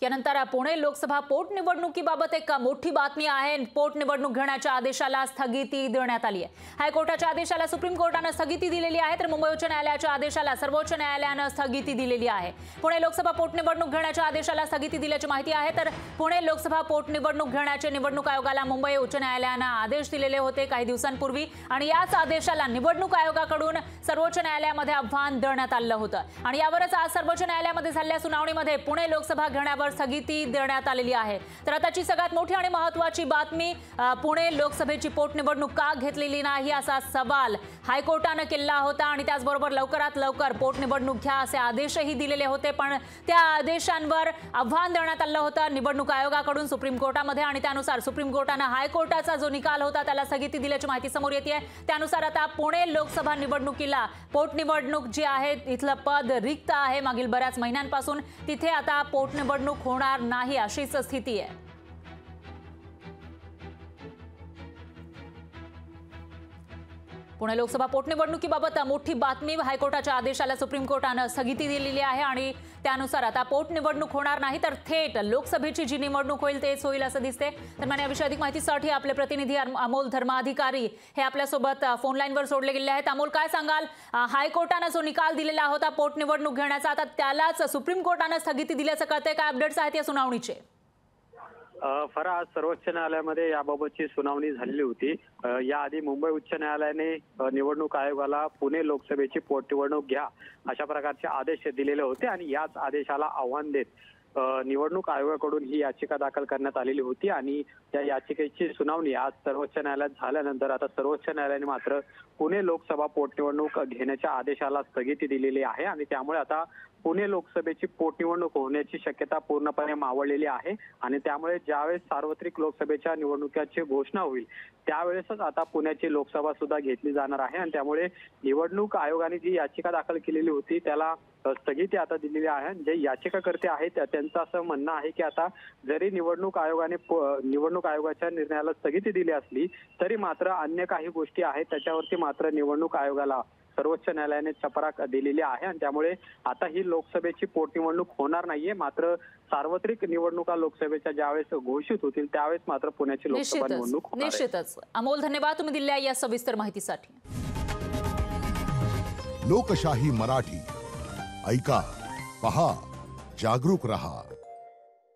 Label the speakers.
Speaker 1: यानंतर पुणे लोकसभा पोटनिवडणुकीबाबत एक मोठी बातमी आहे। पोटनिवडणूक घेण्याच्या आदेशाला स्थगिती देण्यात आली आहे। हायकोर्टाच्या आदेशाला सुप्रीम कोर्टाने स्थगिती दिलेली आहे, तर मुंबई उच्च न्यायालयाच्या आदेशाला सर्वोच्च न्यायालयाने स्थगिती दिलेली आहे। पुणे लोकसभा पोटनिवडणूक घेण्याच्या आदेशाला स्थगिती दिल्याची माहिती आहे। तर पुणे लोकसभा पोटनिवडणूक घेण्याचे निवडणूक आयोगाला मुंबई उच्च न्यायालयाने आदेश दिलेले होते काही दिवसांपूर्वी, आणि याच आदेशाला निवडणूक आयोगाकडून सर्वोच्च न्यायालयामध्ये आव्हान देण्यात आलं होतं। आणि यावरच आज सर्वोच्च न्यायालयामध्ये झालेल्या सुनावणीमध्ये पुणे लोकसभा घेण्यावर स्थगिती देण्यात आलेली आहे। तर आताची सगळ्यात मोठी आणि महत्त्वाची बातमी, पुणे लोकसभेची पोटनिवडणूक का घेतलेली नाही असा सवाल हायकोर्टाने केला होता, आणि त्याचबरोबर लवकरात लवकर पोटनिवडणूक घ्या असे आदेशही दिलेले होते, पण त्या आदेशांवर आव्हान देण्यात आलं होतं निवडणूक आयोगाकडून सुप्रीम कोर्टामध्ये, आणि त्यानुसार सुप्रीम कोर्टाने हायकोर्टाचा जो निकाल होता त्याला स्थगिती दिल्याची माहिती समोर येते। त्यानुसार आता पुणे लोकसभा निवडणुकीला पोटनिवडणूक जी आहे इथलं पद रिक्त आहे मागील बऱ्याच महिन्यांपासून, तिथे आता पोटनिवडणूक होणार नाही अशीच स्थिती आहे। पुणे लोकसभा पोटनिवडणुकीबाबत मोठी बातमी, हायकोर्टाच्या आदेशाला सुप्रीम कोर्टाने स्थगिती दिलेली आहे, आणि त्यानुसार आता पोटनिवडणूक होणार नाही, तर थेट लोकसभेची जी निवडणूक होईल तेच होईल असं दिसते। तर याविषयी अधिक माहितीसाठी आपले प्रतिनिधी अमोल धर्माधिकारी हे आपल्यासोबत फोन लाईनवर जोडले गेले आहेत। अमोल, काय सांगाल, हायकोर्टाने जो निकाल दिलेला होता पोटनिवडणूक घेण्याचा, आता त्यालाच सुप्रीम कोर्टाने स्थगिती दिल्याचं कळतंय, काय अपडेट्स आहेत या सुनावणीचे?
Speaker 2: आज सर्वोच्च न्यायालयामध्ये याबाबतची सुनावणी झालेली होती। याआधी मुंबई उच्च न्यायालयाने निवडणूक आयोगाला पुणे लोकसभेची पोटनिवडणूक घ्या अशा प्रकारचे आदेश दिलेले होते, आणि याच आदेशाला आव्हान देत निवडणूक आयोगाकडून ही याचिका दाखल करण्यात आलेली होती, आणि त्या याचिकेची सुनावणी आज सर्वोच्च न्यायालयात झाल्यानंतर आता सर्वोच्च न्यायालयाने मात्र पुणे लोकसभा पोटनिवडणूक घेण्याच्या आदेशाला स्थगिती दिलेली आहे, आणि त्यामुळे आता पुणे लोकसभेची पोटनिवडणूक होण्याची शक्यता पूर्णपणे मावळलेली आहे, आणि त्यामुळे ज्यावेळेस सार्वत्रिक लोकसभेच्या निवडणुकीची घोषणा होईल त्यावेळेसच आता पुण्याची लोकसभा सुद्धा घेतली जाणार आहे, आणि त्यामुळे निवडणूक आयोगाने जी याचिका दाखल केलेली होती त्याला स्थगिती आता दिलेली आहे। जे याचिकाकर्ते आहेत त्यांचं असं म्हणणं आहे की आता जरी निवडणूक आयोगाच्या निर्णयाला स्थगिती दिली असली तरी मात्र अन्य काही गोष्टी आहेत त्याच्यावरती मात्र निवडणूक आयोगाला सर्वोच्च न्यायालयाने चपराक दिलेली आहे, आणि त्यामुळे आता ही लोकसभेची पोटनिवडणूक होणार नाहीये। मात्र सार्वत्रिक निवडणुका लोकसभेच्या ज्यावेळेस घोषित होतील त्यावेळेस मात्र पुण्याची लोकसभा निवडणूक होणार आहे।
Speaker 1: निश्चितच अमोल, धन्यवाद तुम्ही दिलेल्या या सविस्तर माहितीसाठी।
Speaker 3: लोकशाही मराठी ऐका, पहा, जागरूक रहा।